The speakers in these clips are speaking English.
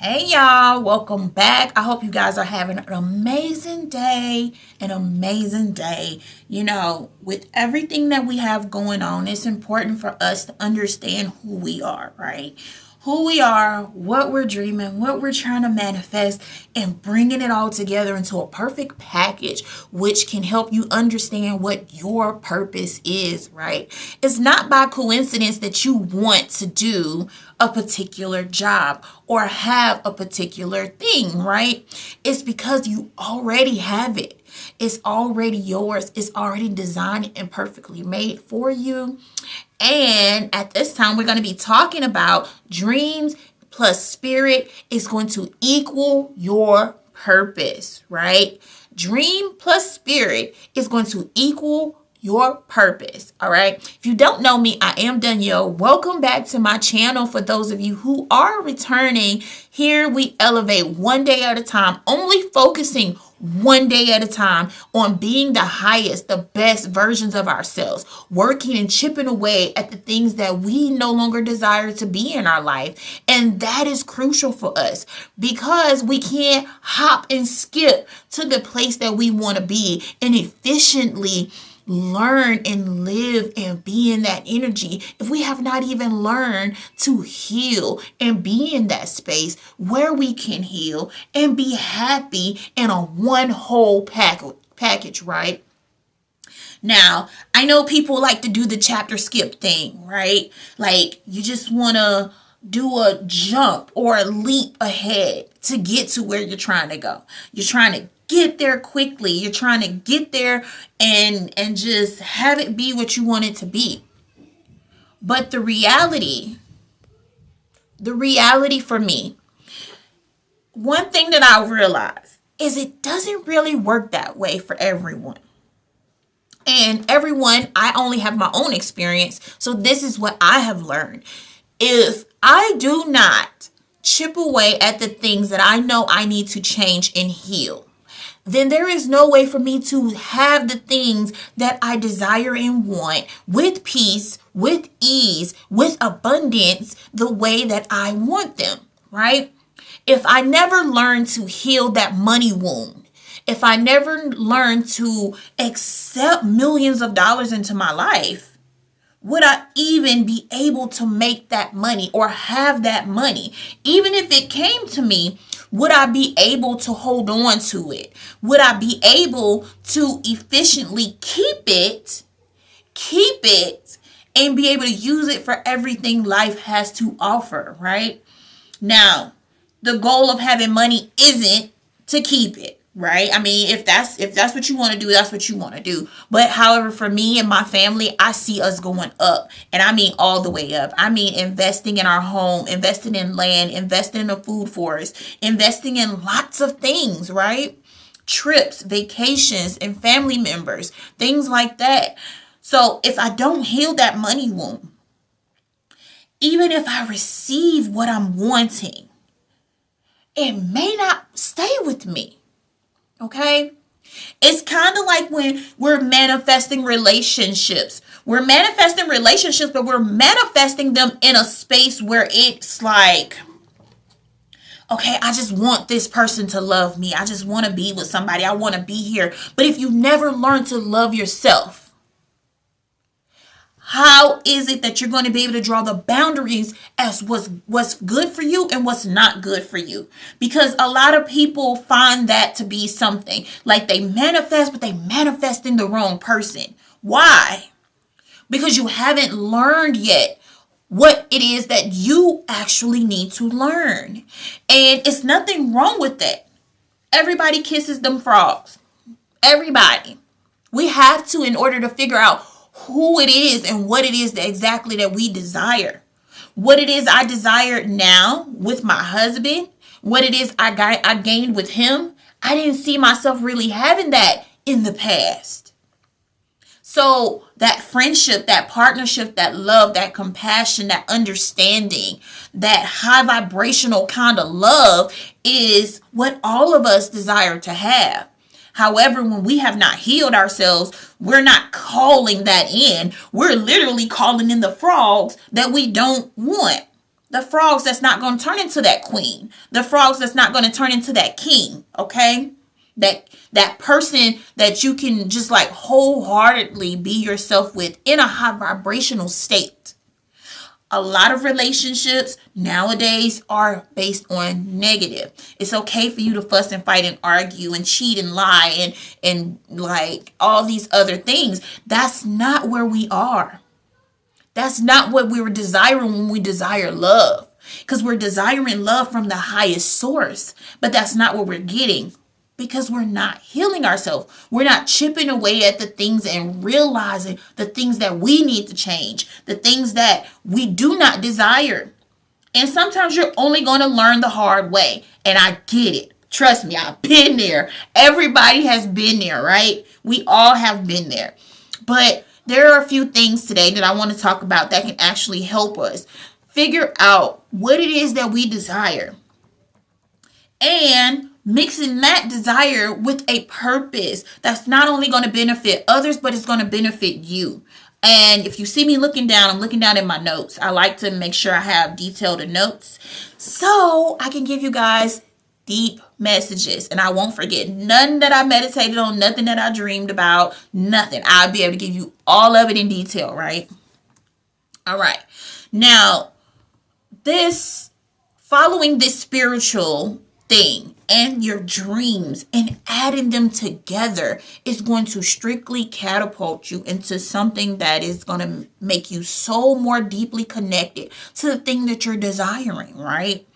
Hey y'all, welcome back. I hope you guys are having an amazing day. With everything that we have going on, it's important for us to understand who we are, right? Who we are, what we're dreaming, what we're trying to manifest, and bringing it all together into a perfect package, which can help you understand what your purpose is, right? It's not by coincidence that you want to do a particular job or have a particular thing, right? It's because you already have it. It's already yours. It's already designed and perfectly made for you. And at this time, we're going to be talking about dreams plus spirit is going to equal your purpose, right? Dream plus spirit is going to equal your purpose. All right. If you don't know me, I am Dunyale. Welcome back to my channel. For those of you who are returning, here we elevate one day at a time, only focusing one day at a time on being the highest, the best versions of ourselves, working and chipping away at the things that we no longer desire to be in our life. And that is crucial for us because we can't hop and skip to the place that we want to be and efficiently learn and live and be in that energy if we have not even learned to heal and be in that space where we can heal and be happy in a one whole package, right? Now, I know people like to do the chapter skip thing, right? Like you just want to do a jump or a leap ahead to get to where you're trying to go. You're trying to get there quickly. You're trying to get there and just have it be what you want it to be. But the reality for me, one thing that I realized is it doesn't really work that way for everyone. And everyone, I only have my own experience. So this is what I have learned. If I do not chip away at the things that I know I need to change and heal, then there is no way for me to have the things that I desire and want with peace, with ease, with abundance, the way that I want them, right? If I never learn to heal that money wound, if I never learn to accept millions of dollars into my life, would I even be able to make that money or have that money? Even if it came to me, would I be able to hold on to it? Would I be able to efficiently keep it, and be able to use it for everything life has to offer, right? Now, the goal of having money isn't to keep it. Right? I mean, if that's what you want to do, that's what you want to do. But however, for me and my family, I see us going up. And I mean all the way up. I mean investing in our home, investing in land, investing in a food forest, investing in lots of things, right? Trips, vacations, and family members, things like that. So if I don't heal that money wound, even if I receive what I'm wanting, it may not stay with me. Okay? It's kind of like when we're manifesting relationships. We're manifesting relationships, but we're manifesting them in a space where it's like, okay, I just want this person to love me. I just want to be with somebody. I want to be here. But if you never learn to love yourself, how is it that you're going to be able to draw the boundaries as what's good for you and what's not good for you? Because a lot of people find that to be something like they manifest, but they manifest in the wrong person. Why? Because you haven't learned yet what it is that you actually need to learn. And it's nothing wrong with that. Everybody kisses them frogs. Everybody. We have to in order to figure out who it is and what it is that exactly that we desire. What it is I desire now with my husband, what it is I gained with him. I didn't see myself really having that in the past. So that friendship, that partnership, that love, that compassion, that understanding, that high vibrational kind of love is what all of us desire to have. However, when we have not healed ourselves, we're not calling that in. We're literally calling in the frogs that we don't want, The frogs that's not going to turn into that queen. The frogs that's not going to turn into that king, okay? That person that you can just like wholeheartedly be yourself with in a high vibrational state. A lot of relationships nowadays are based on negative. It's okay for you to fuss and fight and argue and cheat and lie and like all these other things. That's not where we are. That's not what we were desiring when we desire love. Because we're desiring love from the highest source. But that's not what we're getting. Because we're not healing ourselves. We're not chipping away at the things and realizing the things that we need to change. The things that we do not desire. And sometimes you're only going to learn the hard way. And I get it. Trust me, I've been there. Everybody has been there, right? We all have been there. But there are a few things today that I want to talk about that can actually help us figure out what it is that we desire. And mixing that desire with a purpose that's not only going to benefit others, but it's going to benefit you. And if you see me looking down, I'm looking down at my notes. I like to make sure I have detailed notes so I can give you guys deep messages. And I won't forget none that I meditated on, nothing that I dreamed about, nothing. I'll be able to give you all of it in detail, right? All right. Now, following this spiritual thing and your dreams and adding them together is going to strictly catapult you into something that is going to make you so more deeply connected to the thing that you're desiring, right?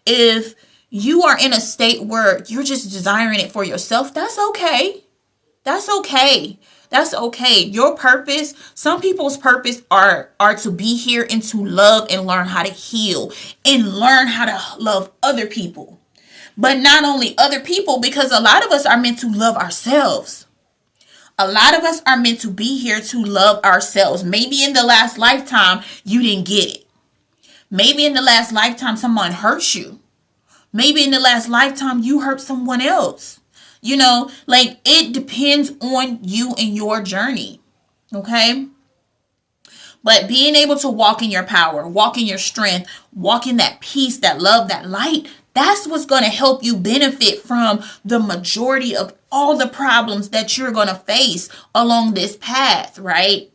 If you are in a state where you're just desiring it for yourself, that's okay. That's okay. That's okay. Your purpose, some people's purpose are to be here and to love and learn how to heal and learn how to love other people. But not only other people, because a lot of us are meant to love ourselves. A lot of us are meant to be here to love ourselves. Maybe in the last lifetime, you didn't get it. Maybe in the last lifetime, someone hurt you. Maybe in the last lifetime, you hurt someone else. You know, like it depends on you and your journey. Okay? But being able to walk in your power, walk in your strength, walk in that peace, that love, that light, that's what's going to help you benefit from the majority of all the problems that you're going to face along this path, right?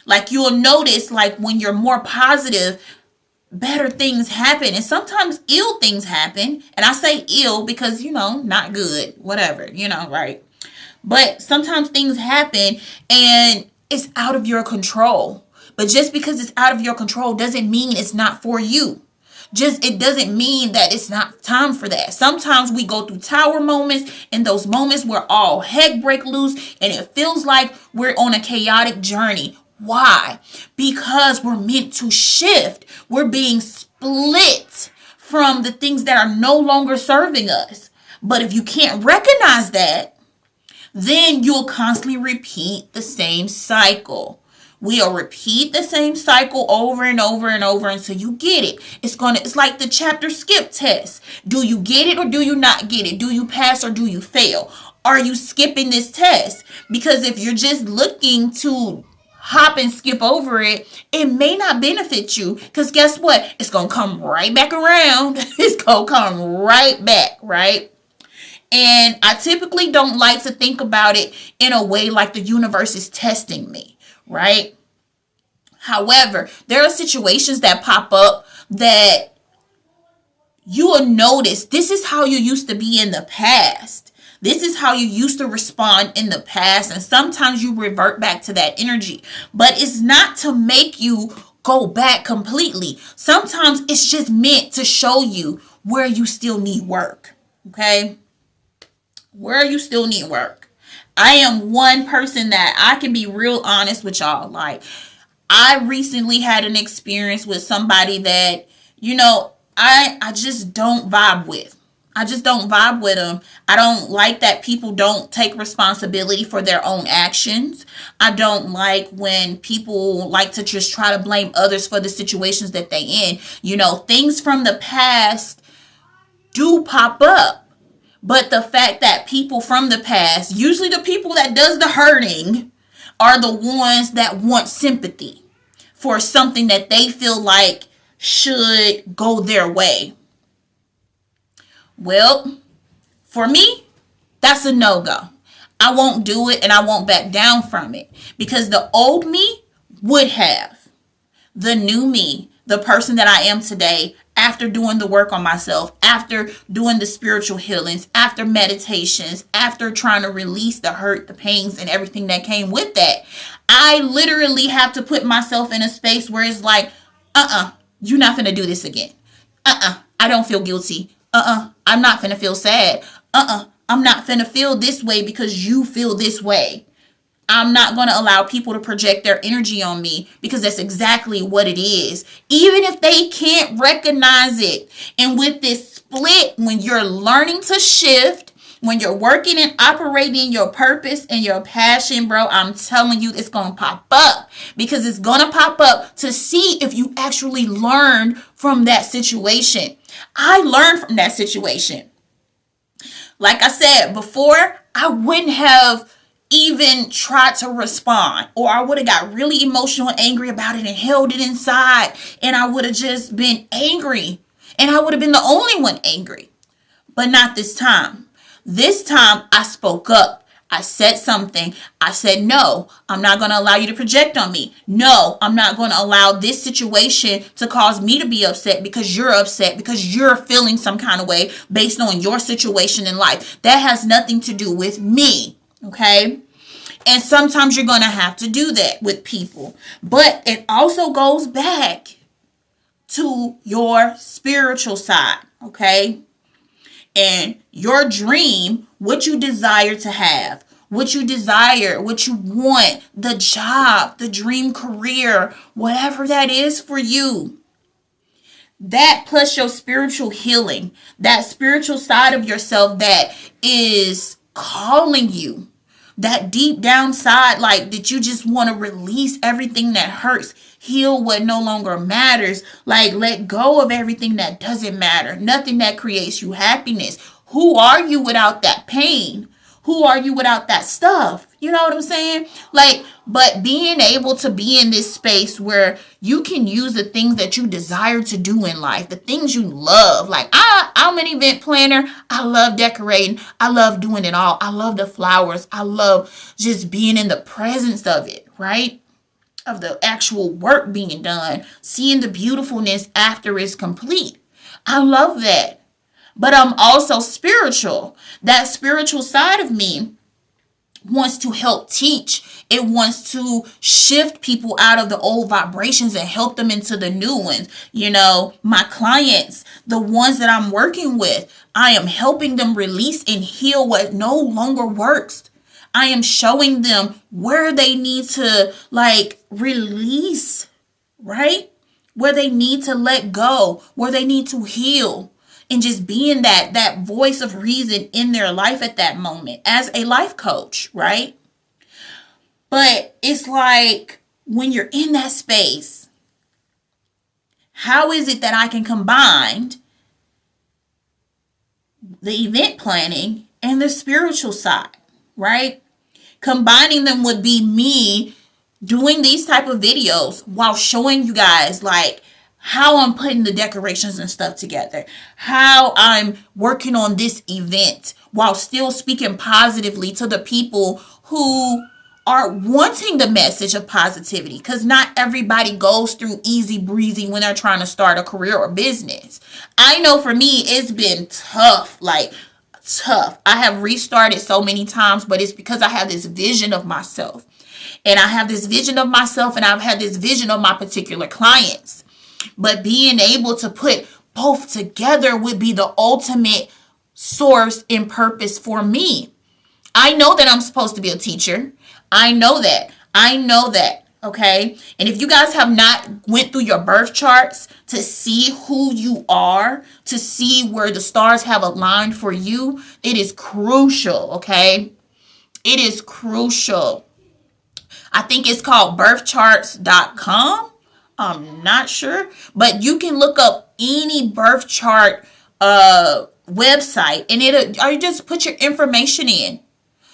Like you'll notice, like when you're more positive, better things happen. And sometimes ill things happen. And I say ill because, not good, whatever, right? But sometimes things happen and it's out of your control. But just because it's out of your control doesn't mean it's not for you. It doesn't mean that it's not time for that. Sometimes we go through tower moments, and those moments where all heck break loose and it feels like we're on a chaotic journey. Why? Because we're meant to shift. We're being split from the things that are no longer serving us. But if you can't recognize that, then you'll constantly repeat the same cycle. We'll repeat the same cycle over and over and over until you get it. It's like the chapter skip test. Do you get it or do you not get it? Do you pass or do you fail? Are you skipping this test? Because if you're just looking to hop and skip over it, it may not benefit you. Because guess what? It's going to come right back around. It's going to come right back, right? And I typically don't like to think about it in a way like the universe is testing me. Right? However, there are situations that pop up that you will notice this is how you used to be in the past. This is how you used to respond in the past. And sometimes you revert back to that energy. But it's not to make you go back completely. Sometimes it's just meant to show you where you still need work. Okay? Where you still need work. I am one person that I can be real honest with y'all. Like, I recently had an experience with somebody that, I just don't vibe with. I just don't vibe with them. I don't like that people don't take responsibility for their own actions. I don't like when people like to just try to blame others for the situations that they in. Things from the past do pop up. But the fact that people from the past, usually the people that does the hurting, are the ones that want sympathy for something that they feel like should go their way. Well, for me, that's a no-go. I won't do it and I won't back down from it because the old me would have. The new me, the person that I am today, after doing the work on myself, after doing the spiritual healings, after meditations, after trying to release the hurt, the pains, and everything that came with that, I literally have to put myself in a space where it's like, you're not gonna do this again. I don't feel guilty. I'm not finna feel sad. I'm not finna feel this way because you feel this way. I'm not going to allow people to project their energy on me because that's exactly what it is. Even if they can't recognize it. And with this split, when you're learning to shift, when you're working and operating your purpose and your passion, bro, I'm telling you, it's going to pop up because it's going to pop up to see if you actually learned from that situation. I learned from that situation. Like I said before, I wouldn't have even tried to respond, or I would have got really emotional and angry about it and held it inside, and I would have just been angry, and I would have been the only one angry. But not this time. This time I spoke up. I said something. I said, no, I'm not going to allow you to project on me. No, I'm not going to allow this situation to cause me to be upset because you're feeling some kind of way based on your situation in life. That has nothing to do with me. Okay? And sometimes you're going to have to do that with people. But it also goes back to your spiritual side. Okay? And your dream, what you desire to have, what you desire, what you want, the job, the dream career, whatever that is for you. That plus your spiritual healing, that spiritual side of yourself that is calling you, that deep down side, like that you just want to release everything that hurts, heal what no longer matters, like let go of everything that doesn't matter, nothing that creates you happiness. Who are you without that pain? Who are you without that stuff? You know what I'm saying? Like, but being able to be in this space where you can use the things that you desire to do in life, the things you love. Like, I'm an event planner. I love decorating. I love doing it all. I love the flowers. I love just being in the presence of it, right? Of the actual work being done, seeing the beautifulness after it's complete. I love that. But I'm also spiritual. That spiritual side of me wants to help teach. It wants to shift people out of the old vibrations and help them into the new ones. You know, my clients, the ones that I'm working with, I am helping them release and heal what no longer works. I am showing them where they need to release, right? Where they need to let go, where they need to heal. And just being that voice of reason in their life at that moment as a life coach, right? But it's like when you're in that space, how is it that I can combine the event planning and the spiritual side, right? Combining them would be me doing these type of videos while showing you guys how I'm putting the decorations and stuff together, how I'm working on this event while still speaking positively to the people who are wanting the message of positivity, because not everybody goes through easy breezy when they're trying to start a career or business. I know for me, it's been tough, tough. I have restarted so many times, but it's because I have this vision of myself. And I have this vision of myself, and I've had this vision of my particular clients. But being able to put both together would be the ultimate source and purpose for me. I know that I'm supposed to be a teacher. I know that. Okay. And if you guys have not went through your birth charts to see who you are, to see where the stars have aligned for you, it is crucial. Okay. It is crucial. I think it's called birthcharts.com. I'm not sure, but you can look up any birth chart website, and or you just put your information in,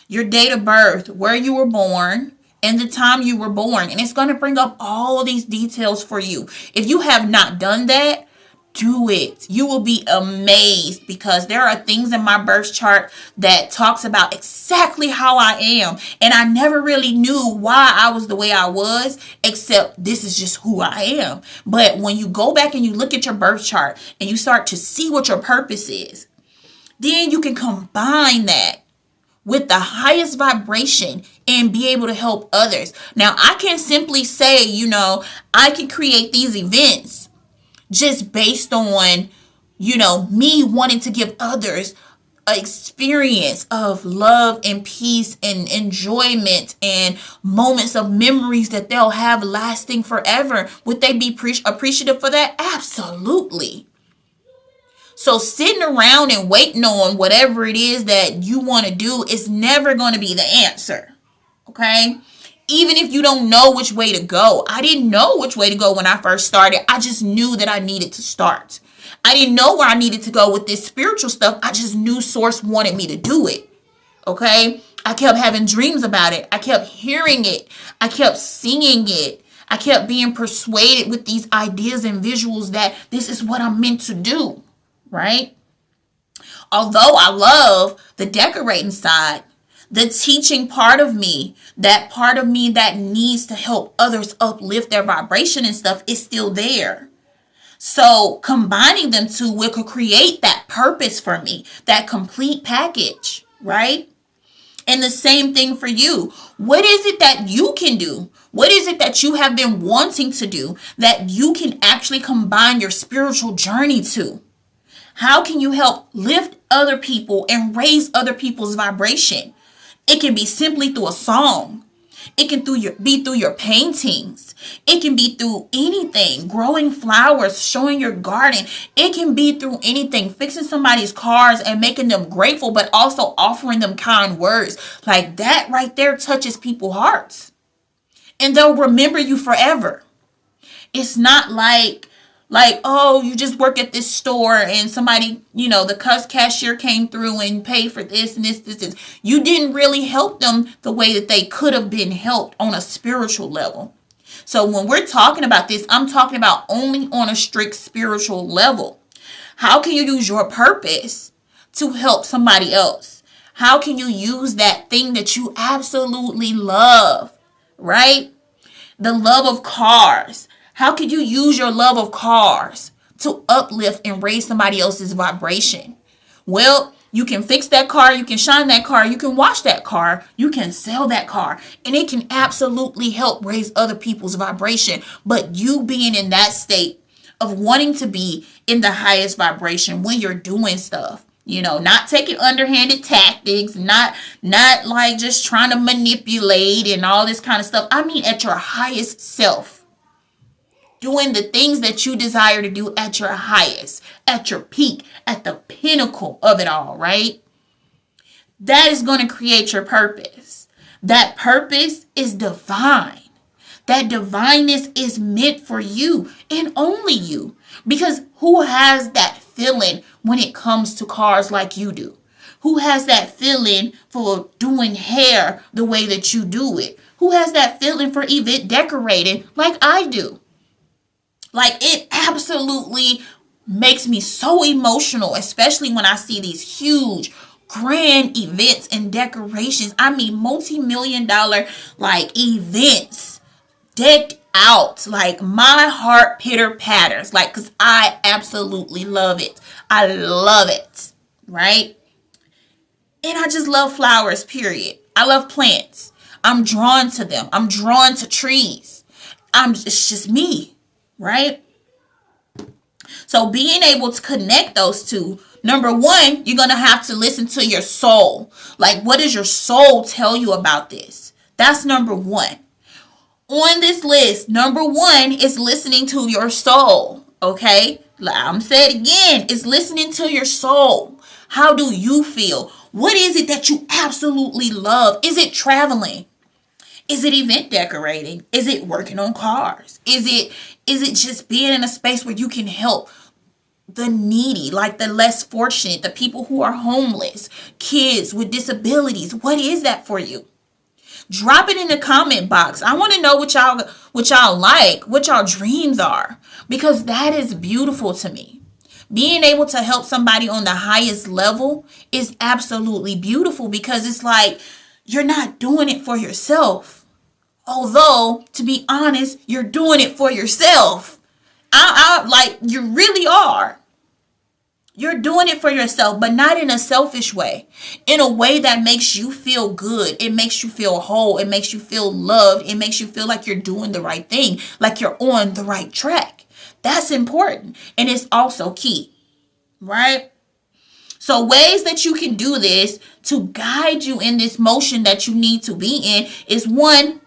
your date of birth, where you were born, and the time you were born. And it's going to bring up all of these details for you. If you have not done that, do it. You will be amazed, because there are things in my birth chart that talks about exactly how I am. And I never really knew why I was the way I was, except this is just who I am. But when you go back and you look at your birth chart and you start to see what your purpose is, then you can combine that with the highest vibration and be able to help others. Now, I can simply say, I can create these events just based on, me wanting to give others an experience of love and peace and enjoyment and moments of memories that they'll have lasting forever. Would they be appreciative for that? Absolutely. So sitting around and waiting on whatever it is that you want to do is never going to be the answer. Okay? Even if you don't know which way to go. I didn't know which way to go when I first started. I just knew that I needed to start. I didn't know where I needed to go with this spiritual stuff. I just knew Source wanted me to do it. Okay? I kept having dreams about it. I kept hearing it. I kept singing it. I kept being persuaded with these ideas and visuals that this is what I'm meant to do. Right? Although I love the decorating side, the teaching part of me, that part of me that needs to help others uplift their vibration and stuff, is still there. So combining them two will create that purpose for me, that complete package, right? And the same thing for you. What is it that you can do? What is it that you have been wanting to do that you can actually combine your spiritual journey to? How can you help lift other people and raise other people's vibration? It can be simply through a song. It can be through your paintings. It can be through anything. Growing flowers, showing your garden. It can be through anything. Fixing somebody's cars and making them grateful, but also offering them kind words. Like that right there touches people's hearts. And they'll remember you forever. It's not like, oh, you just work at this store and somebody, the cashier came through and paid for this and this. You didn't really help them the way that they could have been helped on a spiritual level. So when we're talking about this, I'm talking about only on a strict spiritual level. How can you use your purpose to help somebody else? How can you use that thing that you absolutely love, right? The love of cars. How could you use your love of cars to uplift and raise somebody else's vibration? Well, you can fix that car, you can shine that car, you can wash that car, you can sell that car, and it can absolutely help raise other people's vibration. But you being in that state of wanting to be in the highest vibration when you're doing stuff, not taking underhanded tactics, not like just trying to manipulate and all this kind of stuff. I mean, at your highest self. Doing the things that you desire to do at your highest, at your peak, at the pinnacle of it all, right? That is going to create your purpose. That purpose is divine. That divineness is meant for you and only you. Because who has that feeling when it comes to cars like you do? Who has that feeling for doing hair the way that you do it? Who has that feeling for event decorating like I do? Like, it absolutely makes me so emotional, especially when I see these huge, grand events and decorations. I mean, multi-million-dollar, events decked out. Like, my heart pitter-patters. Because I absolutely love it. I love it, right? And I just love flowers, period. I love plants. I'm drawn to them. I'm drawn to trees. It's just me. Right? So being able to connect those two, number one, you're going to have to listen to your soul. Like, what does your soul tell you about this? That's number one. On this list, number one is listening to your soul. Okay? I'm saying it again, it's listening to your soul. How do you feel? What is it that you absolutely love? Is it traveling? Is it event decorating? Is it working on cars? Is it just being in a space where you can help the needy, like the less fortunate, the people who are homeless, kids with disabilities? What is that for you? Drop it in the comment box. I want to know what y'all like, what y'all dreams are, because that is beautiful to me. Being able to help somebody on the highest level is absolutely beautiful, because it's like you're not doing it for yourself. Although, to be honest, you're doing it for yourself. I like, you really are. You're doing it for yourself, but not in a selfish way. In a way that makes you feel good. It makes you feel whole. It makes you feel loved. It makes you feel like you're doing the right thing, like you're on the right track. That's important. And it's also key, right? So ways that you can do this to guide you in this motion that you need to be in is, one,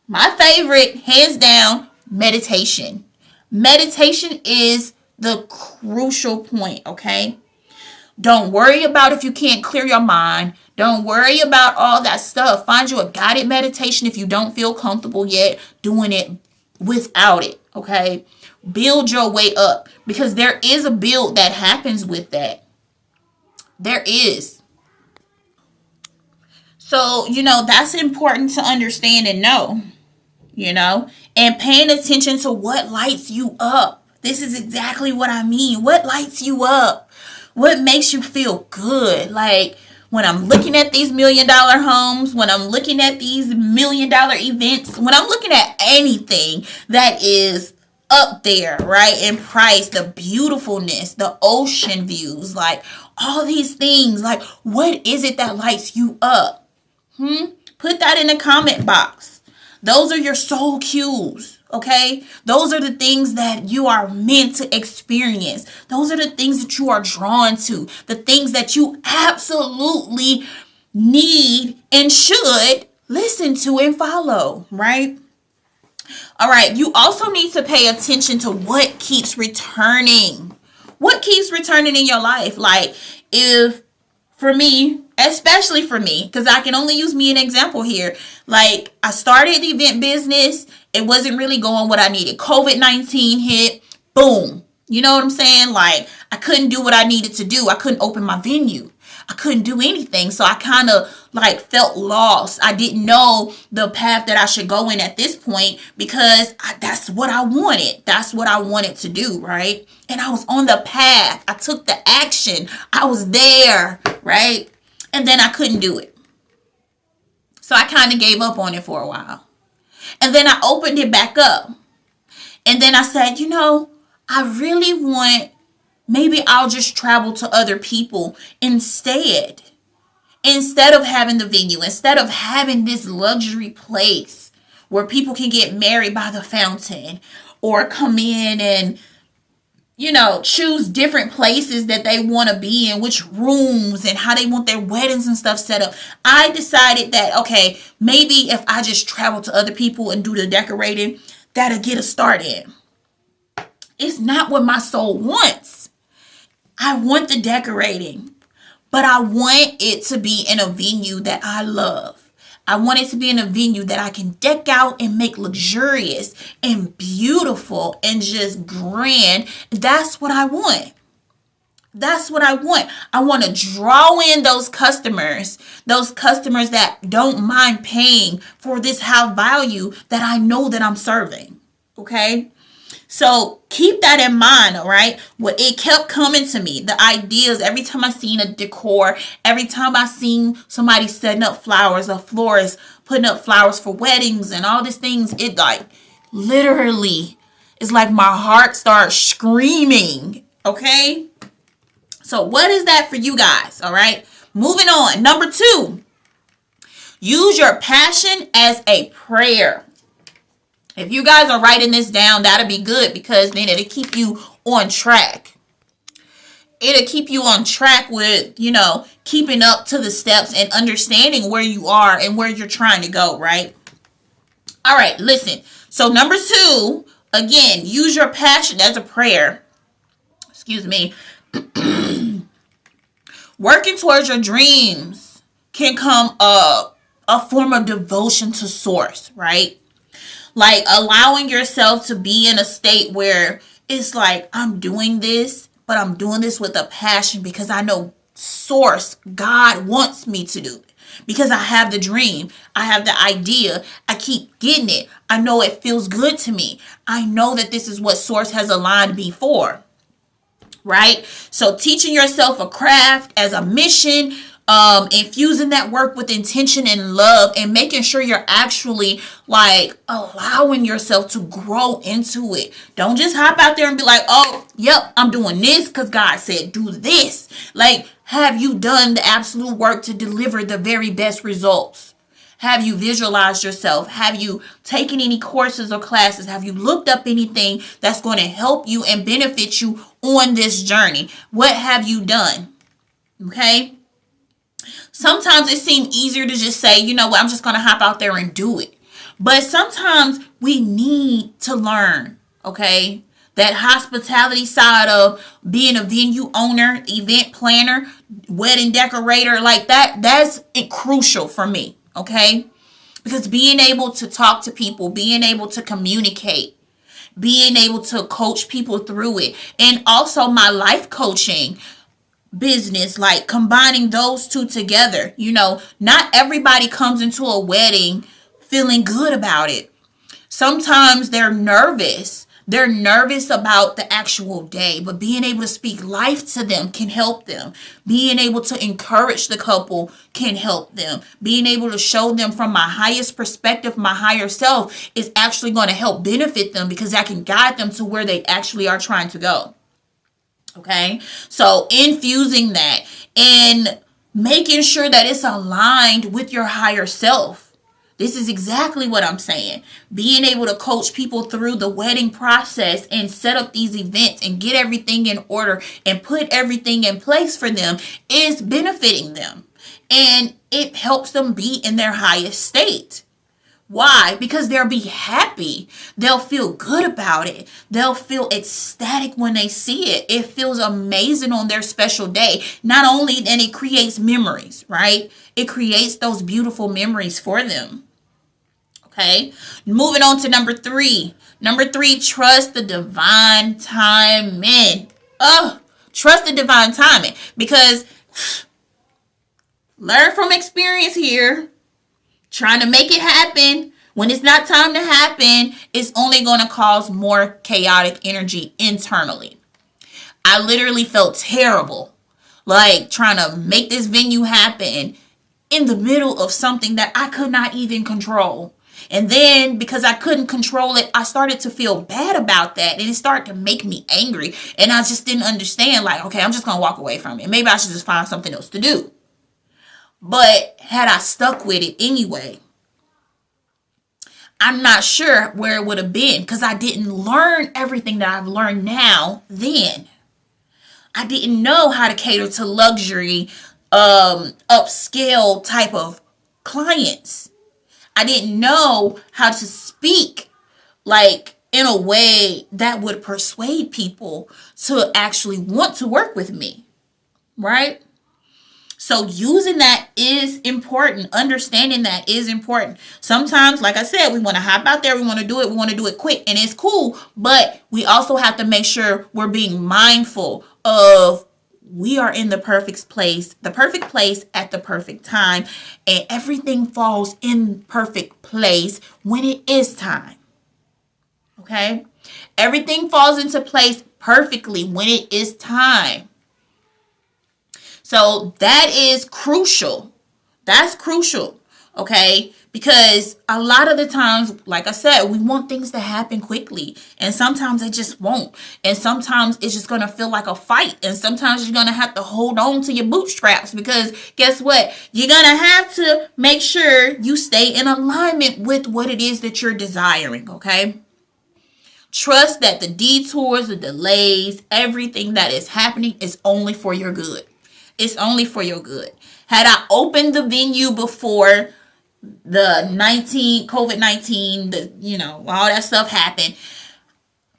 my favorite, hands down, meditation. Meditation is the crucial point, okay? Don't worry about if you can't clear your mind. Don't worry about all that stuff. Find you a guided meditation if you don't feel comfortable yet doing it without it, okay? Build your way up, because there is a build that happens with that. There is. So, that's important to understand and know, and paying attention to what lights you up. This is exactly what I mean. What lights you up? What makes you feel good? Like, when I'm looking at these $1 million homes, when I'm looking at these $1 million events, when I'm looking at anything that is up there, right, in price, the beautifulness, the ocean views, like all these things, like, what is it that lights you up? Put that in the comment box. Those are your soul cues, okay? Those are the things that you are meant to experience. Those are the things that you are drawn to, the things that you absolutely need and should listen to and follow, right? All right, you also need to pay attention to what keeps returning. What keeps returning in your life? Like, if, for me, especially for me, because I can only use me an example here. Like, I started the event business. It wasn't really going what I needed. COVID-19 hit. Boom. You know what I'm saying? Like, I couldn't do what I needed to do. I couldn't open my venue. I couldn't do anything. So I kind of felt lost. I didn't know the path that I should go in at this point, because that's what I wanted. That's what I wanted to do, right? And I was on the path. I took the action. I was there, right? And then I couldn't do it. So I kind of gave up on it for a while. And then I opened it back up. And then I said, I really want, maybe I'll just travel to other people instead. Instead of having the venue, instead of having this luxury place where people can get married by the fountain, or come in and, choose different places that they want to be in, which rooms and how they want their weddings and stuff set up. I decided that, okay, maybe if I just travel to other people and do the decorating, that'll get a start in. It's not what my soul wants. I want the decorating, but I want it to be in a venue that I love. I want it to be in a venue that I can deck out and make luxurious and beautiful and just grand. That's what I want. That's what I want. I want to draw in those customers that don't mind paying for this high value that I know that I'm serving. Okay? So keep that in mind, all right? Well, it kept coming to me. The ideas, every time I seen a decor, every time I seen somebody setting up flowers, a florist putting up flowers for weddings and all these things, it literally, it's like my heart starts screaming, okay? So what is that for you guys, all right? Moving on. Number 2, use your passion as a prayer. If you guys are writing this down, that'll be good, because then it'll keep you on track. It'll keep you on track with, keeping up to the steps and understanding where you are and where you're trying to go, right? All right, listen. So number 2, again, use your passion as a prayer. Excuse me. Working towards your dreams can come a form of devotion to source, right? Like allowing yourself to be in a state where it's like, I'm doing this, but I'm doing this with a passion because I know source, God wants me to do it. because I have the dream. I have the idea. I keep getting it. I know it feels good to me. I know that this is what source has aligned me for. Right? So teaching yourself a craft as a mission, infusing that work with intention and love, and making sure you're actually like allowing yourself to grow into it. Don't just hop out there and be like, oh, yep, I'm doing this because God said do this. Like, have you done the absolute work to deliver the very best results? Have you visualized yourself? Have you taken any courses or classes? Have you looked up anything that's going to help you and benefit you on this journey? What have you done? Okay? Sometimes it seems easier to just say, you know what, I'm just going to hop out there and do it. But sometimes we need to learn, okay? That hospitality side of being a venue owner, event planner, wedding decorator, like that's crucial for me. Okay? Because being able to talk to people, being able to communicate, being able to coach people through it, and also my life coaching business, like combining those two together. You know, not everybody comes into a wedding feeling good about it. Sometimes they're nervous. They're nervous about the actual day, but being able to speak life to them can help them. Being able to encourage the couple can help them. Being able to show them from my highest perspective, my higher self, is actually going to help benefit them because that can guide them to where they actually are trying to go. Okay? So infusing that and making sure that it's aligned with your higher self. This is exactly what I'm saying. Being able to coach people through the wedding process and set up these events and get everything in order and put everything in place for them is benefiting them. And it helps them be in their highest state. Why? Because they'll be happy. They'll feel good about it. They'll feel ecstatic when they see it. It feels amazing on their special day. Not only, and it creates memories, right? It creates those beautiful memories for them. Okay, moving on to number 3. Number 3, trust the divine timing. Trust the divine timing, because learn from experience here. Trying to make it happen when it's not time to happen is only going to cause more chaotic energy internally. I literally felt terrible, like trying to make this venue happen in the middle of something that I could not even control. And then because I couldn't control it, I started to feel bad about that. And it started to make me angry. And I just didn't understand, like, okay, I'm just going to walk away from it. Maybe I should just find something else to do. But had I stuck with it anyway, I'm not sure where it would have been, because I didn't learn everything that I've learned now then. I didn't know how to cater to luxury, upscale type of clients. I didn't know how to speak like in a way that would persuade people to actually want to work with me, right? So using that is important. Understanding that is important. Sometimes, like I said, we want to hop out there. We want to do it. We want to do it quick, and it's cool. But we also have to make sure we're being mindful of we are in the perfect place at the perfect time, and everything falls in perfect place when it is time. Okay? Everything falls into place perfectly when it is time. So that is crucial. That's crucial. Okay? Because a lot of the times, like I said, we want things to happen quickly. And sometimes it just won't. And sometimes it's just going to feel like a fight. And sometimes you're going to have to hold on to your bootstraps. Because guess what? You're going to have to make sure you stay in alignment with what it is that you're desiring. Okay? Trust that the detours, the delays, everything that is happening is only for your good. It's only for your good. Had I opened the venue before the COVID-19, all that stuff happened,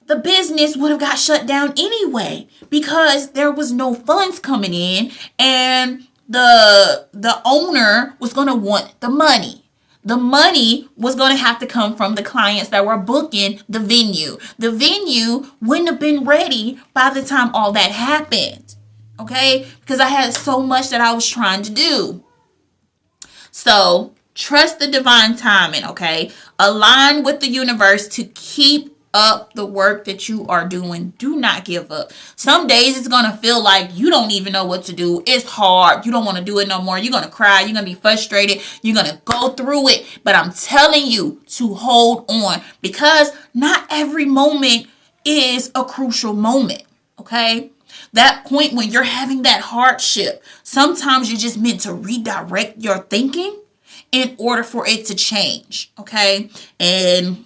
the business would have got shut down anyway because there was no funds coming in, and the owner was going to want the money. The money was going to have to come from the clients that were booking the venue. The venue wouldn't have been ready by the time all that happened. Okay? Because I had so much that I was trying to do. So trust the divine timing, okay? Align with the universe to keep up the work that you are doing. Do not give up. Some days it's going to feel like you don't even know what to do. It's hard. You don't want to do it no more. You're going to cry. You're going to be frustrated. You're going to go through it. But I'm telling you to hold on, because not every moment is a crucial moment, okay? That point when you're having that hardship, sometimes you're just meant to redirect your thinking in order for it to change, okay? And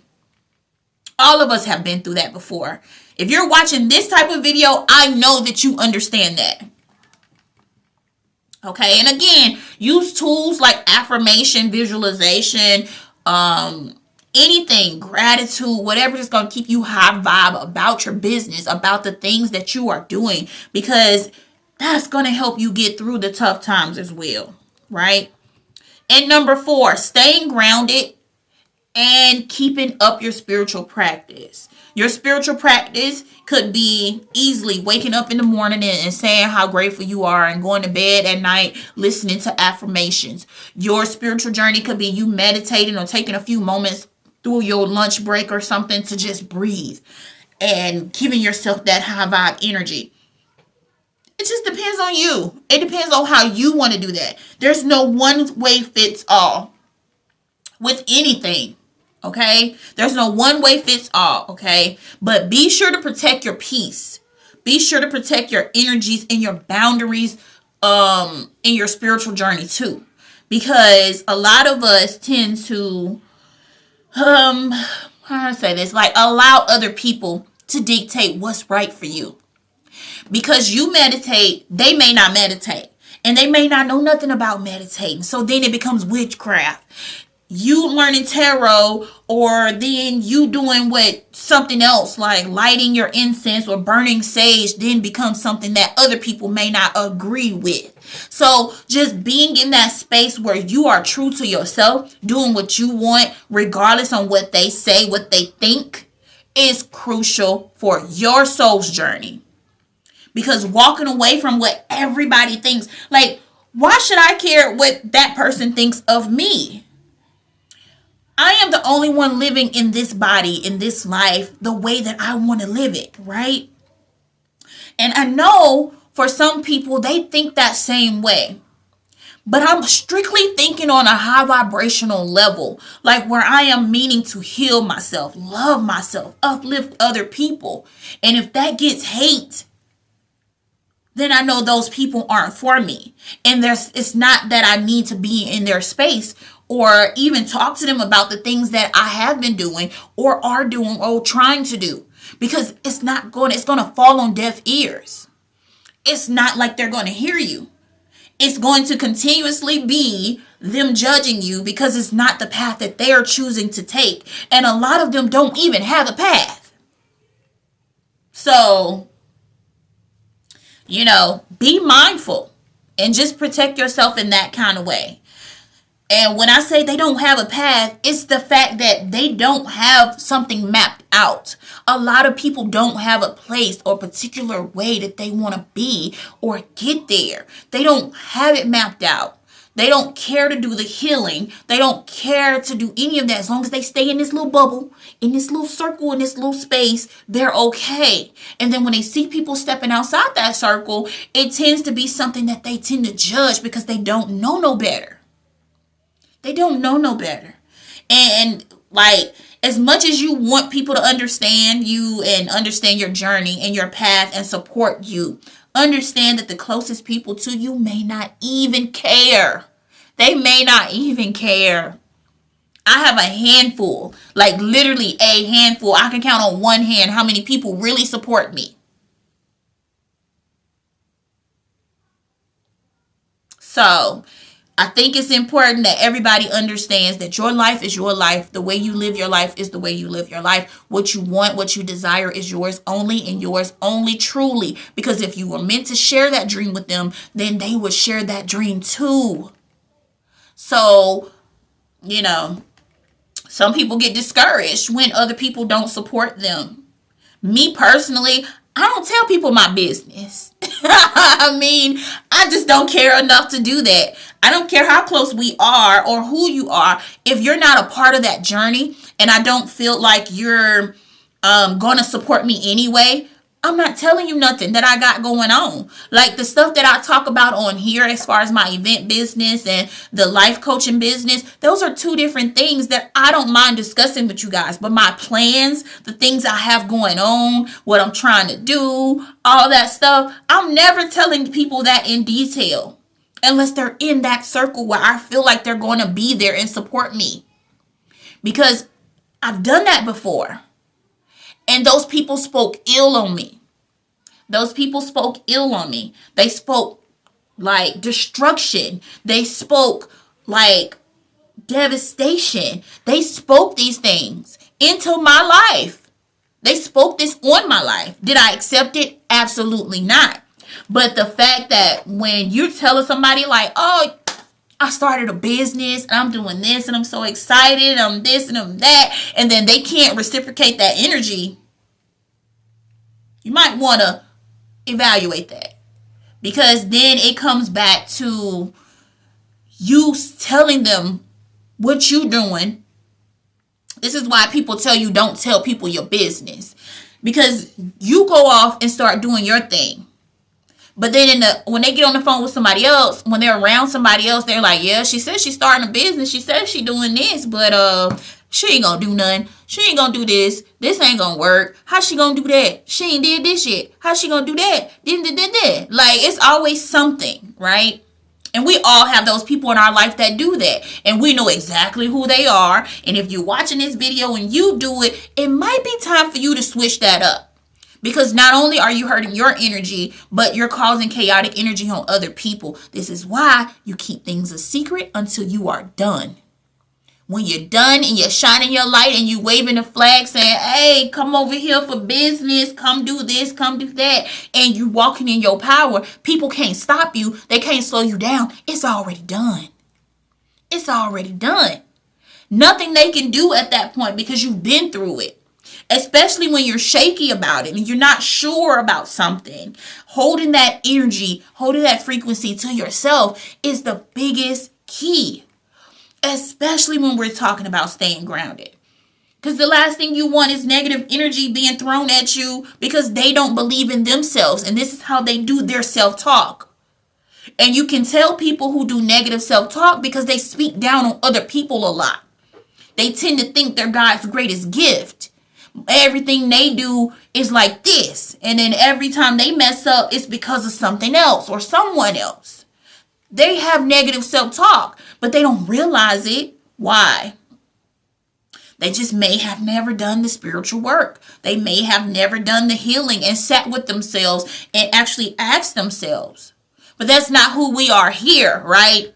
all of us have been through that before. If you're watching this type of video, I know that you understand that. Okay, and again, use tools like affirmation, visualization, anything, gratitude, whatever is going to keep you high vibe about your business, about the things that you are doing, because that's going to help you get through the tough times as well, right? And number 4, staying grounded and keeping up your spiritual practice. Your spiritual practice could be easily waking up in the morning and saying how grateful you are, and going to bed at night listening to affirmations. Your spiritual journey could be you meditating or taking a few moments through your lunch break or something to just breathe and giving yourself that high vibe energy. It just depends on you. It depends on how you want to do that. There's no one way fits all with anything. Okay? There's no one way fits all, okay? But be sure to protect your peace. Be sure to protect your energies and your boundaries in your spiritual journey too. Because a lot of us tend to how do I say this? Like, allow other people to dictate what's right for you. Because you meditate, they may not meditate. And they may not know nothing about meditating. So then it becomes witchcraft. You learning tarot, or then you doing what something else like lighting your incense or burning sage then becomes something that other people may not agree with. So just being in that space where you are true to yourself, doing what you want regardless on what they say, what they think, is crucial for your soul's journey. Because walking away from what everybody thinks, like, why should I care what that person thinks of me? I am the only one living in this body, in this life, the way that I want to live it, right? And I know for some people, they think that same way. But I'm strictly thinking on a high vibrational level, like where I am meaning to heal myself, love myself, uplift other people. And if that gets hate, then I know those people aren't for me. And it's not that I need to be in their space or even talk to them about the things that I have been doing or are doing or trying to do, because it's going to fall on deaf ears. It's not like they're going to hear you. It's going to continuously be them judging you because it's not the path that they are choosing to take. And a lot of them don't even have a path. So, be mindful and just protect yourself in that kind of way. And when I say they don't have a path, it's the fact that they don't have something mapped out. A lot of people don't have a place or particular way that they want to be or get there. They don't have it mapped out. They don't care to do the healing. They don't care to do any of that. As long as they stay in this little bubble, in this little circle, in this little space, they're okay. And then when they see people stepping outside that circle, it tends to be something that they tend to judge because they don't know no better. They don't know no better. And like, as much as you want people to understand you and understand your journey and your path and support you, understand that the closest people to you may not even care. They may not even care. I have a handful, like literally a handful. I can count on one hand how many people really support me. So I think it's important that everybody understands that your life is your life. The way you live your life is the way you live your life. What you want, what you desire is yours only and yours only truly. Because if you were meant to share that dream with them, then they would share that dream too. So, some people get discouraged when other people don't support them. Me personally, I don't tell people my business. I just don't care enough to do that. I don't care how close we are or who you are. If you're not a part of that journey and I don't feel like you're going to support me anyway, I'm not telling you nothing that I got going on. Like the stuff that I talk about on here as far as my event business and the life coaching business, those are two different things that I don't mind discussing with you guys. But my plans, the things I have going on, what I'm trying to do, all that stuff, I'm never telling people that in detail unless they're in that circle where I feel like they're going to be there and support me. Because I've done that before. And those people spoke ill on me. Those people spoke ill on me. They spoke like destruction. They spoke like devastation. They spoke these things into my life. They spoke this on my life. Did I accept it? Absolutely not. But the fact that when you're telling somebody like, oh, I started a business and I'm doing this and I'm so excited, I'm this and I'm that, and then they can't reciprocate that energy, you might want to evaluate that. Because then it comes back to you telling them what you're doing. This is why people tell you don't tell people your business. Because you go off and start doing your thing. But then when they get on the phone with somebody else, when they're around somebody else, they're like, yeah, she said she's starting a business. She said she's doing this, but she ain't gonna do nothing. She ain't gonna do this. This ain't gonna work. How she gonna do that? She ain't did this yet. How she gonna do that? Like, it's always something, right? And we all have those people in our life that do that. And we know exactly who they are. And if you're watching this video and you do it, it might be time for you to switch that up. Because not only are you hurting your energy, but you're causing chaotic energy on other people. This is why you keep things a secret until you are done. When you're done and you're shining your light and you waving the flag saying, hey, come over here for business, come do this, come do that, and you walking in your power, people can't stop you. They can't slow you down. It's already done. It's already done. Nothing they can do at that point because you've been through it. Especially when you're shaky about it and you're not sure about something. Holding that energy, holding that frequency to yourself is the biggest key. Especially when we're talking about staying grounded. Because the last thing you want is negative energy being thrown at you because they don't believe in themselves. And this is how they do their self-talk. And you can tell people who do negative self-talk because they speak down on other people a lot. They tend to think they're God's greatest gift. Everything they do is like this. And then every time they mess up, it's because of something else or someone else. They have negative self-talk, but they don't realize it. Why? They just may have never done the spiritual work. They may have never done the healing and sat with themselves and actually asked themselves. But that's not who we are here, right?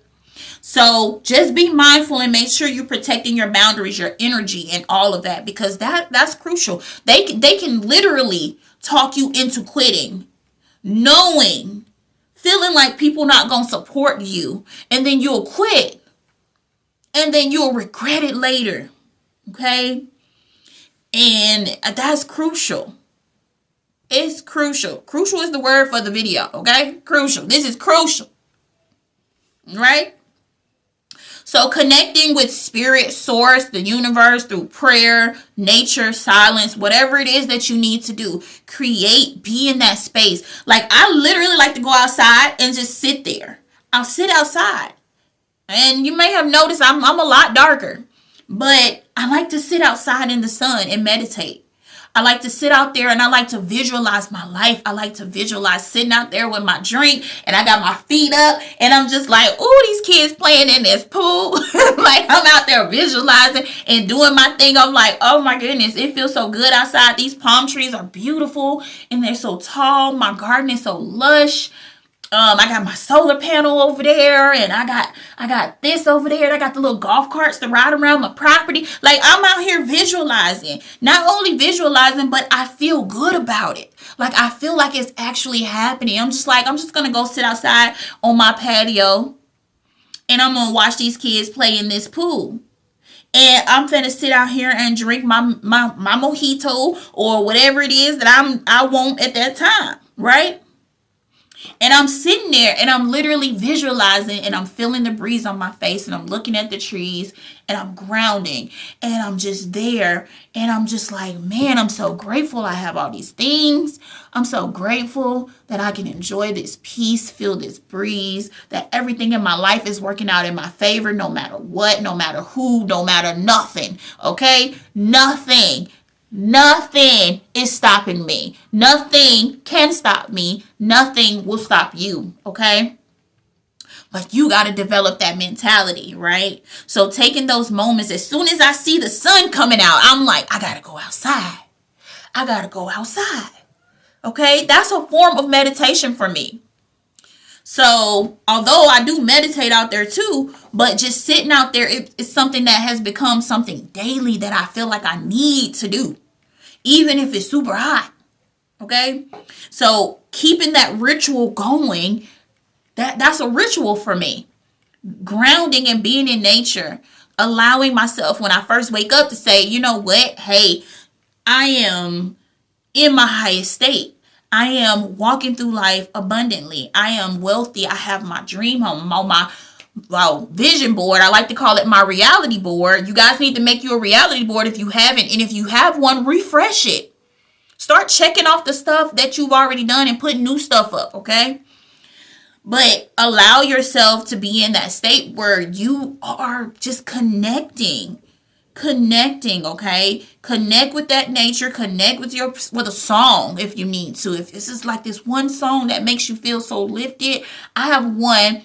So just be mindful and make sure you're protecting your boundaries, your energy, and all of that, because that's crucial. They can literally talk you into quitting, feeling like people not going to support you, and then you'll quit, and then you'll regret it later, okay? And that's crucial. It's crucial. Crucial is the word for the video, okay? Crucial. This is crucial, right? So connecting with spirit, source, the universe through prayer, nature, silence, whatever it is that you need to do, be in that space. Like I literally like to go outside and just sit there. I'll sit outside. And you may have noticed I'm a lot darker, but I like to sit outside in the sun and meditate. I like to sit out there and I like to visualize my life. I like to visualize sitting out there with my drink and I got my feet up and I'm just like, ooh, these kids playing in this pool. Like I'm out there visualizing and doing my thing. I'm like, oh my goodness, it feels so good outside. These palm trees are beautiful and they're so tall. My garden is so lush. I got my solar panel over there and I got this over there and I got the little golf carts to ride around my property. Like I'm out here visualizing, not only visualizing, but I feel good about it. Like I feel like it's actually happening. I'm just going to go sit outside on my patio and I'm going to watch these kids play in this pool. And I'm finna sit out here and drink my mojito or whatever it is that I want at that time, right? And I'm sitting there and I'm literally visualizing and I'm feeling the breeze on my face and I'm looking at the trees and I'm grounding and I'm just there and I'm just like, man, I'm so grateful I have all these things. I'm so grateful that I can enjoy this peace, feel this breeze, that everything in my life is working out in my favor, no matter what, no matter who, no matter nothing. Okay? Nothing. Nothing is stopping me. Nothing can stop me. Nothing will stop you. Okay? But you got to develop that mentality, right? So taking those moments, as soon as I see the sun coming out, I'm like, I got to go outside. I got to go outside. Okay? That's a form of meditation for me. So although I do meditate out there too, but just sitting out there, it's something that has become something daily that I feel like I need to do, even if it's super hot. Okay. So keeping that ritual going, that's a ritual for me. Grounding and being in nature, allowing myself when I first wake up to say, you know what? Hey, I am in my highest state. I am walking through life abundantly. I am wealthy. I have my dream home on my vision board. I like to call it my reality board. You guys need to make you a reality board if you haven't. And if you have one, refresh it. Start checking off the stuff that you've already done and put new stuff up, okay? But allow yourself to be in that state where you are just connecting, okay? Connect with that nature, connect with a song if you need to. If this is like this one song that makes you feel so lifted. I have one,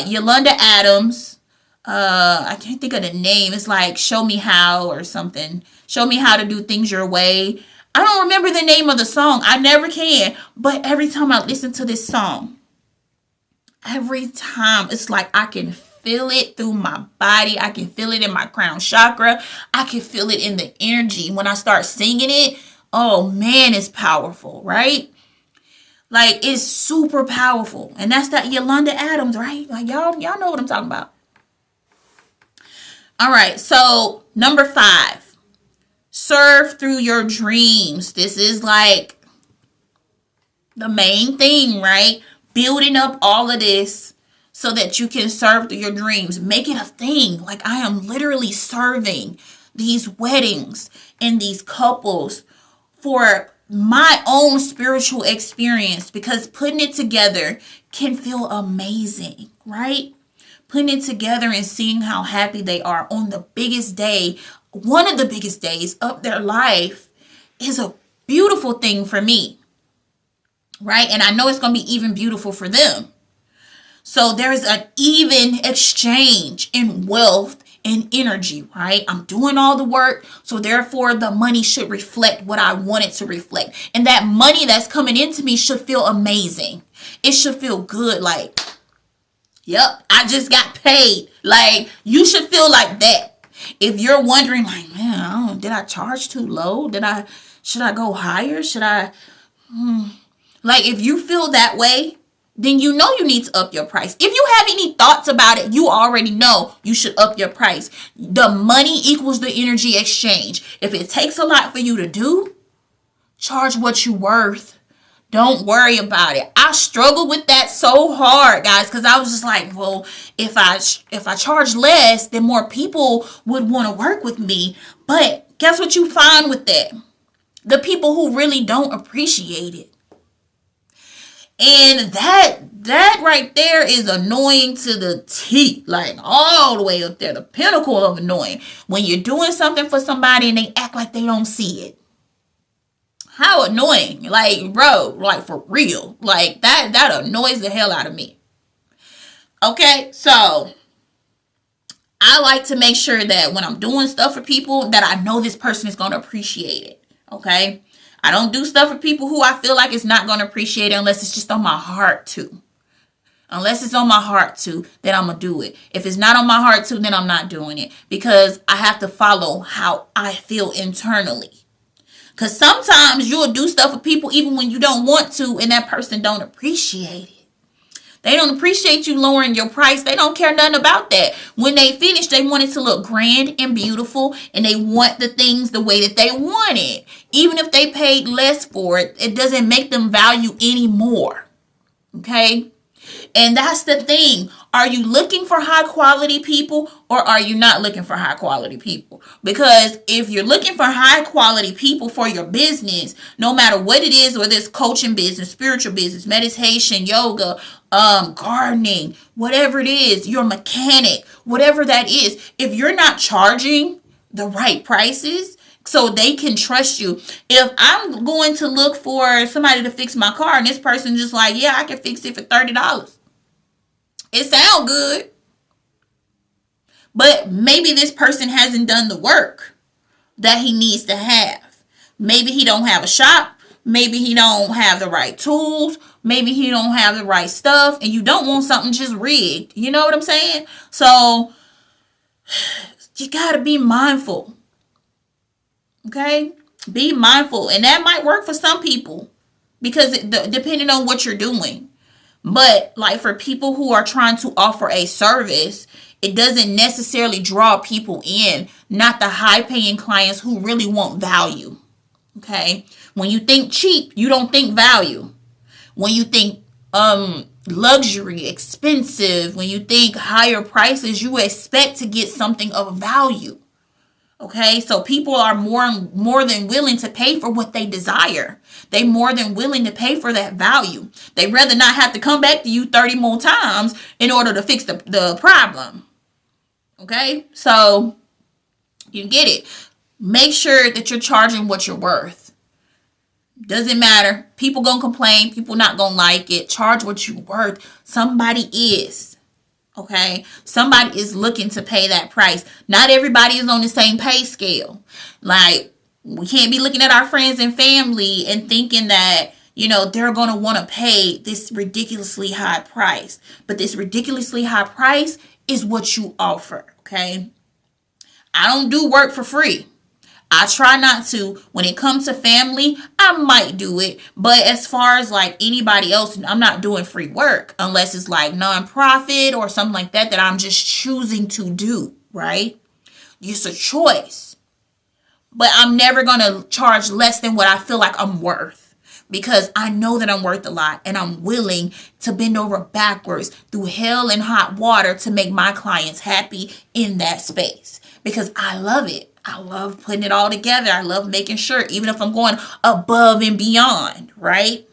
Yolanda Adams. I can't think of the name. It's like Show Me How or something. Show me how to do things your way. I don't remember the name of the song. I never can. But every time I listen to this song, every time it's like I can feel it through my body. I can feel it in my crown chakra. I can feel it in the energy. When I start singing it, oh man, it's powerful, right? Like, it's super powerful. And that's that Yolanda Adams, right? Like, y'all know what I'm talking about. All right, so number 5. Serve through your dreams. This is like the main thing, right? Building up all of this so that you can serve through your dreams. Make it a thing. Like, I am literally serving these weddings and these couples for my own spiritual experience, because putting it together can feel amazing, right? Putting it together and seeing how happy they are on the biggest day, one of the biggest days of their life, is a beautiful thing for me, right? And I know it's going to be even beautiful for them. So there's an even exchange in wealth and energy, right? I'm doing all the work, so therefore the money should reflect what I want it to reflect. And that money that's coming into me should feel amazing. It should feel good, like, yep, I just got paid. Like, you should feel like that. If you're wondering, like, man, did I charge too low? Should I go higher? Like, if you feel that way, then you know you need to up your price. If you have any thoughts about it, you already know you should up your price. The money equals the energy exchange. If it takes a lot for you to do, charge what you're worth. Don't worry about it. I struggled with that so hard, guys, because I was just like, well, if I charge less, then more people would want to work with me. But guess what you find with that? The people who really don't appreciate it. And that right there is annoying to the teeth, like all the way up there, the pinnacle of annoying. When you're doing something for somebody and they act like they don't see it. How annoying. Like, bro, like for real. Like that annoys the hell out of me. Okay, so I like to make sure that when I'm doing stuff for people that I know this person is going to appreciate it. Okay? I don't do stuff for people who I feel like it's not going to appreciate it unless it's just on my heart to. Unless it's on my heart to, then I'm going to do it. If it's not on my heart to, then I'm not doing it. Because I have to follow how I feel internally. Because sometimes you'll do stuff for people even when you don't want to, and that person don't appreciate it. They don't appreciate you lowering your price. They don't care nothing about that. When they finish, they want it to look grand and beautiful, and they want the things the way that they want it. Even if they paid less for it, it doesn't make them value any more. Okay? And that's the thing. Are you looking for high quality people, or are you not looking for high quality people? Because if you're looking for high quality people for your business, no matter what it is, whether it's coaching business, spiritual business, meditation, yoga, gardening, whatever it is, your mechanic, whatever that is, if you're not charging the right prices, so they can trust you. If I'm going to look for somebody to fix my car and this person just like, yeah, I can fix it for $30. It sounds good, but maybe this person hasn't done the work that he needs to have. Maybe he don't have a shop. Maybe he don't have the right tools. Maybe he don't have the right stuff, and you don't want something just rigged. You know what I'm saying? So you got to be mindful. Okay? Be mindful. And that might work for some people because depending on what you're doing. But like for people who are trying to offer a service, it doesn't necessarily draw people in, not the high paying clients who really want value. Okay? When you think cheap, you don't think value. When you think luxury, expensive, when you think higher prices, you expect to get something of value. Okay, so people are more than willing to pay for what they desire. They more than willing to pay for that value. They rather not have to come back to you 30 more times in order to fix the problem. Okay, so you get it. Make sure that you're charging what you're worth. Doesn't matter. People gonna complain. People not gonna like it. Charge what you're worth. Somebody is. Okay, somebody is looking to pay that price. Not everybody is on the same pay scale. Like, we can't be looking at our friends and family and thinking that, they're going to want to pay this ridiculously high price. But this ridiculously high price is what you offer. Okay, I don't do work for free. I try not to. When it comes to family, I might do it. But as far as like anybody else, I'm not doing free work unless it's like nonprofit or something like that I'm just choosing to do, right? It's a choice. But I'm never going to charge less than what I feel like I'm worth, because I know that I'm worth a lot and I'm willing to bend over backwards through hell and hot water to make my clients happy in that space, because I love it. I love putting it all together. I love making sure, even if I'm going above and beyond, right?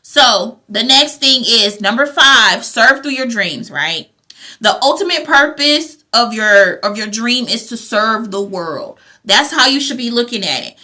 So the next thing is number 5, serve through your dreams, right? The ultimate purpose of your dream is to serve the world. That's how you should be looking at it.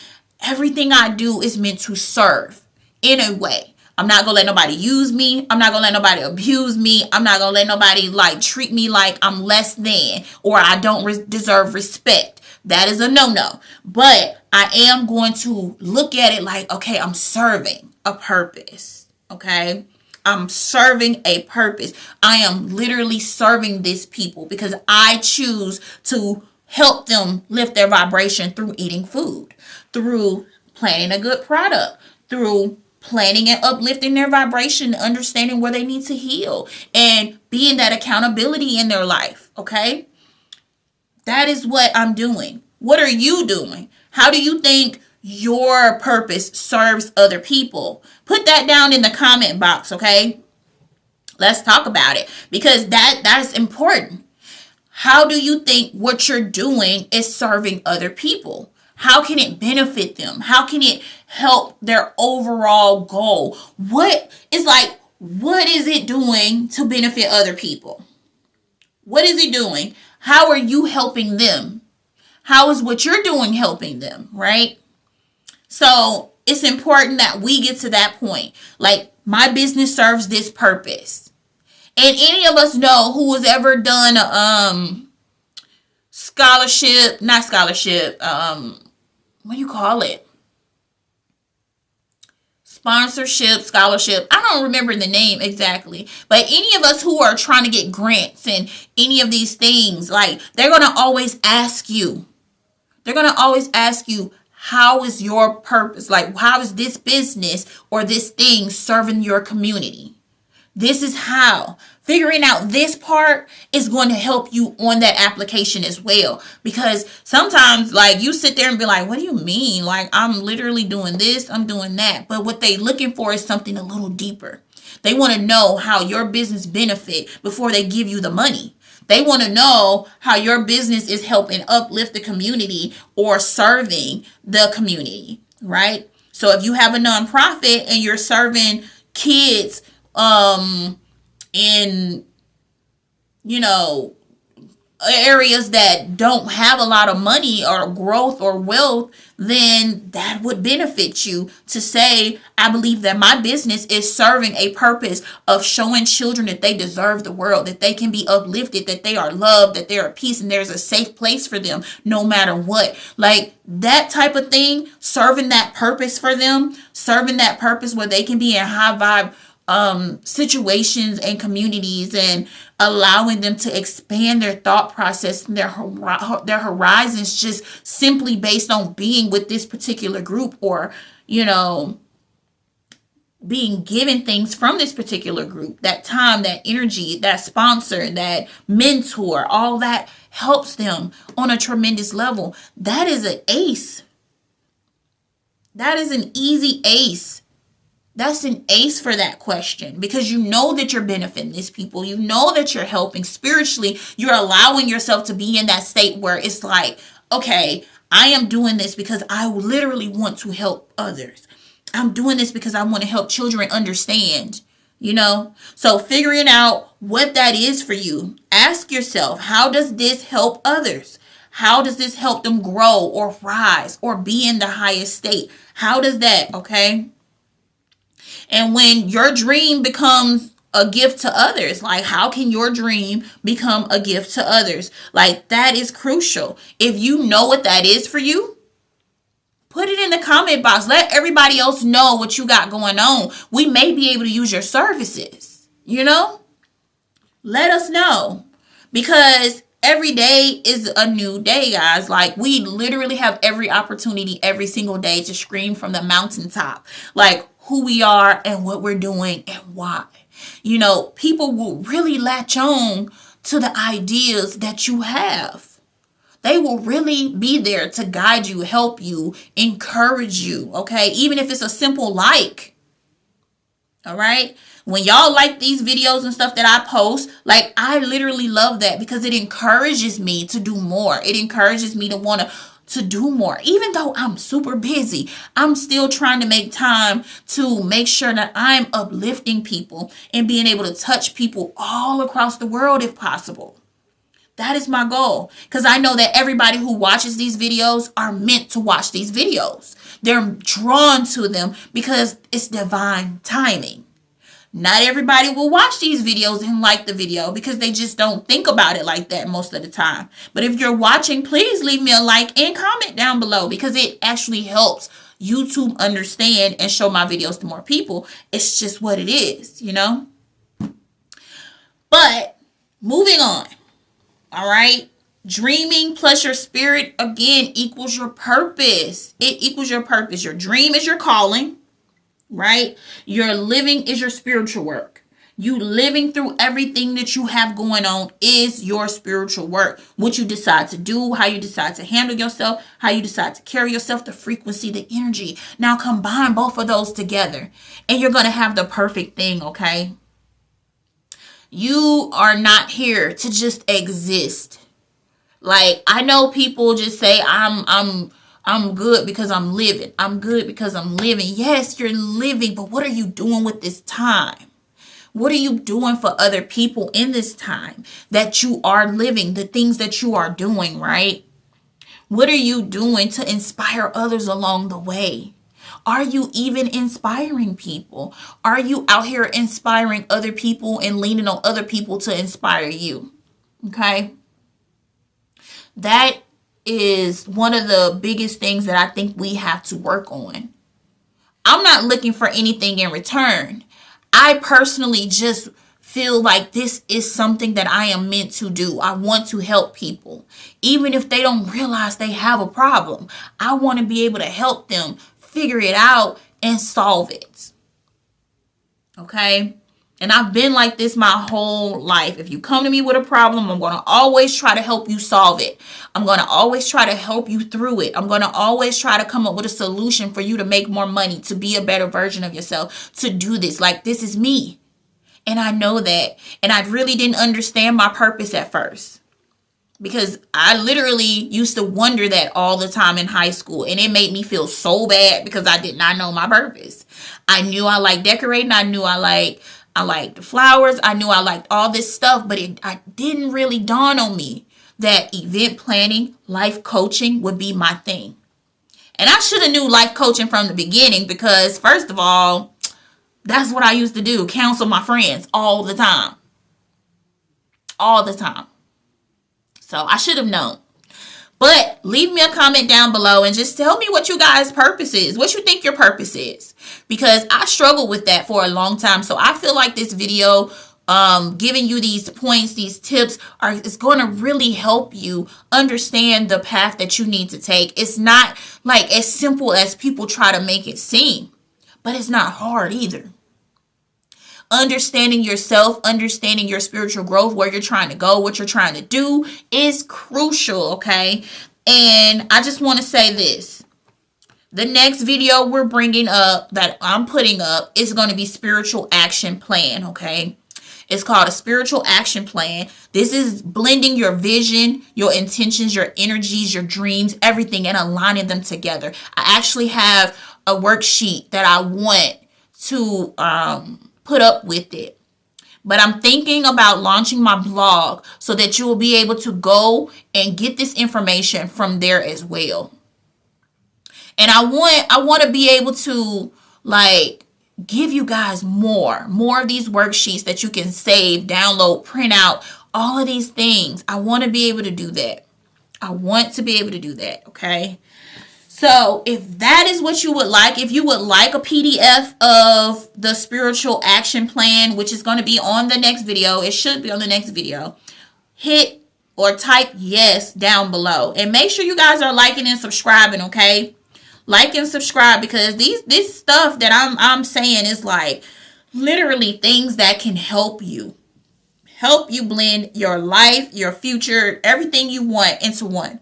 Everything I do is meant to serve in a way. I'm not going to let nobody use me. I'm not going to let nobody abuse me. I'm not going to let nobody treat me like I'm less than or I don't deserve respect. That is a no-no. But I am going to look at it like, okay, I'm serving a purpose. Okay? I'm serving a purpose. I am literally serving these people because I choose to help them lift their vibration through eating food, through planning a good product, through planning and uplifting their vibration, understanding where they need to heal, and being that accountability in their life. Okay? That is what I'm doing. What are you doing? How do you think your purpose serves other people? Put that down in the comment box, okay? Let's talk about it, because that's important. How do you think what you're doing is serving other people? How can it benefit them? How can it help their overall goal? What is it doing to benefit other people? What is it doing? How are you helping them? How is what you're doing helping them, right? So it's important that we get to that point. Like, my business serves this purpose. And any of us know who has ever done what do you call it? Sponsorship, scholarship. I don't remember the name exactly. But any of us who are trying to get grants and any of these things, they're going to always ask you. They're going to always ask you, how is your purpose? How is this business or this thing serving your community? This is how. Figuring out this part is going to help you on that application as well. Because sometimes, you sit there and be like, what do you mean? I'm literally doing this, I'm doing that. But what they looking for is something a little deeper. They want to know how your business benefit before they give you the money. They want to know how your business is helping uplift the community or serving the community, right? So if you have a nonprofit and you're serving kids in, you know, areas that don't have a lot of money or growth or wealth, then that would benefit you to say, I believe that my business is serving a purpose of showing children that they deserve the world, that they can be uplifted, that they are loved, that they're at peace, and there's a safe place for them no matter what. Like that type of thing, serving that purpose for them, serving that purpose where they can be in high vibe situations and communities, and allowing them to expand their thought process and their horizons just simply based on being with this particular group, or being given things from this particular group, that time, that energy, that sponsor, that mentor, all that helps them on a tremendous level. That is an ace. That is an easy ace. That's an ace for that question, because you know that you're benefiting these people. You know that you're helping spiritually. You're allowing yourself to be in that state where it's like, okay, I am doing this because I literally want to help others. I'm doing this because I want to help children understand, So figuring out what that is for you. Ask yourself, how does this help others? How does this help them grow or rise or be in the highest state? How does that, okay? And when your dream becomes a gift to others, like how can your dream become a gift to others? Like that is crucial. If you know what that is for you, put it in the comment box. Let everybody else know what you got going on. We may be able to use your services, Let us know, because every day is a new day, guys. Like we literally have every opportunity every single day to scream from the mountaintop. Like who we are and what we're doing and why. People will really latch on to the ideas that you have. They will really be there to guide you, help you, encourage you, okay? Even if it's a simple like, all right? When y'all like these videos and stuff that I post, like I literally love that because it encourages me to do more. It encourages me to want to do more. Even though I'm super busy, I'm still trying to make time to make sure that I'm uplifting people and being able to touch people all across the world if possible. That is my goal, because I know that everybody who watches these videos are meant to watch these videos. They're drawn to them because it's divine timing. Not everybody will watch these videos and like the video because they just don't think about it like that most of the time. But if you're watching, please leave me a like and comment down below, because it actually helps YouTube understand and show my videos to more people. It's just what it is, But moving on. All right. Dreaming plus your spirit, again, equals your purpose. It equals your purpose. Your dream is your calling. Right? Your living is your spiritual work. You living through everything that you have going on is your spiritual work. What you decide to do, how you decide to handle yourself, how you decide to carry yourself, the frequency, the energy. Now combine both of those together and you're going to have the perfect thing, okay? You are not here to just exist. Like, I know people just say, I'm good because I'm living. I'm good because I'm living. Yes, you're living, but what are you doing with this time? What are you doing for other people in this time that you are living, the things that you are doing, right? What are you doing to inspire others along the way? Are you even inspiring people? Are you out here inspiring other people and leaning on other people to inspire you? Okay? That is one of the biggest things that I think we have to work on. I'm not looking for anything in return. I personally just feel like this is something that I am meant to do. I want to help people. Even if they don't realize they have a problem, I want to be able to help them figure it out and solve it. Okay? And I've been like this my whole life. If you come to me with a problem, I'm going to always try to help you solve it. I'm going to always try to help you through it. I'm going to always try to come up with a solution for you to make more money, to be a better version of yourself, to do this. Like, this is me. And I know that. And I really didn't understand my purpose at first, because I literally used to wonder that all the time in high school. And it made me feel so bad because I did not know my purpose. I knew I liked decorating. I knew I liked the flowers. I knew I liked all this stuff. But I didn't really dawn on me that event planning, life coaching would be my thing. And I should have knew life coaching from the beginning, because first of all, that's what I used to do. Counsel my friends all the time. All the time. So I should have known. But leave me a comment down below and just tell me what you guys' purpose is. What you think your purpose is. Because I struggled with that for a long time. So I feel like this video, giving you these points, these tips, is going to really help you understand the path that you need to take. It's not like as simple as people try to make it seem. But it's not hard either. Understanding yourself, understanding your spiritual growth, where you're trying to go, what you're trying to do is crucial, okay? And I just want to say this. The next video we're bringing up, that I'm putting up, is going to be spiritual action plan, okay? It's called a spiritual action plan. This is blending your vision, your intentions, your energies, your dreams, everything, and aligning them together. I actually have a worksheet that I want to put up with it. But I'm thinking about launching my blog so that you will be able to go and get this information from there as well. And I want to be able to give you guys more of these worksheets that you can save, download, print out, all of these things. I want to be able to do that. I want to be able to do that, okay? So if that is what you would like, if you would like a PDF of the spiritual action plan, which is going to be on the next video, it should be on the next video, hit or type yes down below. And make sure you guys are liking and subscribing, okay? Like and subscribe, because this stuff that I'm saying is like literally things that can help you blend your life, your future, everything you want into one.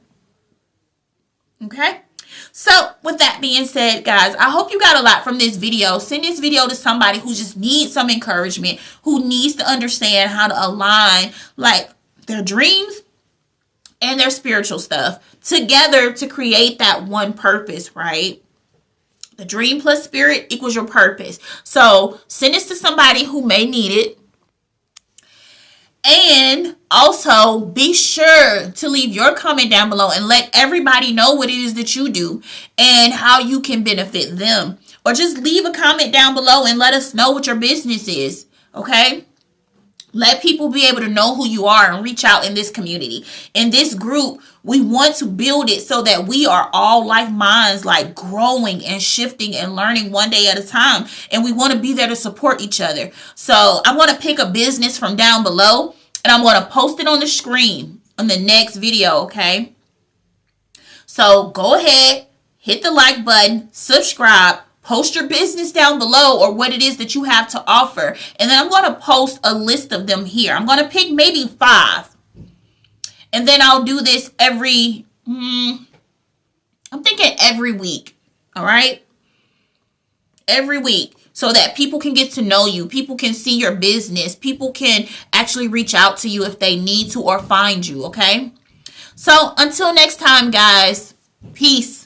Okay? So with that being said, guys, I hope you got a lot from this video. Send this video to somebody who just needs some encouragement, who needs to understand how to align their dreams and their spiritual stuff together to create that one purpose, right? The dream plus spirit equals your purpose. So send this to somebody who may need it. And also be sure to leave your comment down below and let everybody know what it is that you do and how you can benefit them. Or just leave a comment down below and let us know what your business is, okay? Let people be able to know who you are and reach out in this community. In this group, we want to build it so that we are all like minds, like growing and shifting and learning one day at a time. And we want to be there to support each other. So I'm going to pick a business from down below and I'm going to post it on the screen on the next video, okay? So go ahead, hit the like button, subscribe. Post your business down below or what it is that you have to offer. And then I'm going to post a list of them here. I'm going to pick maybe 5. And then I'll do this I'm thinking every week. All right? Every week. So that people can get to know you. People can see your business. People can actually reach out to you if they need to or find you. Okay? So until next time, guys. Peace.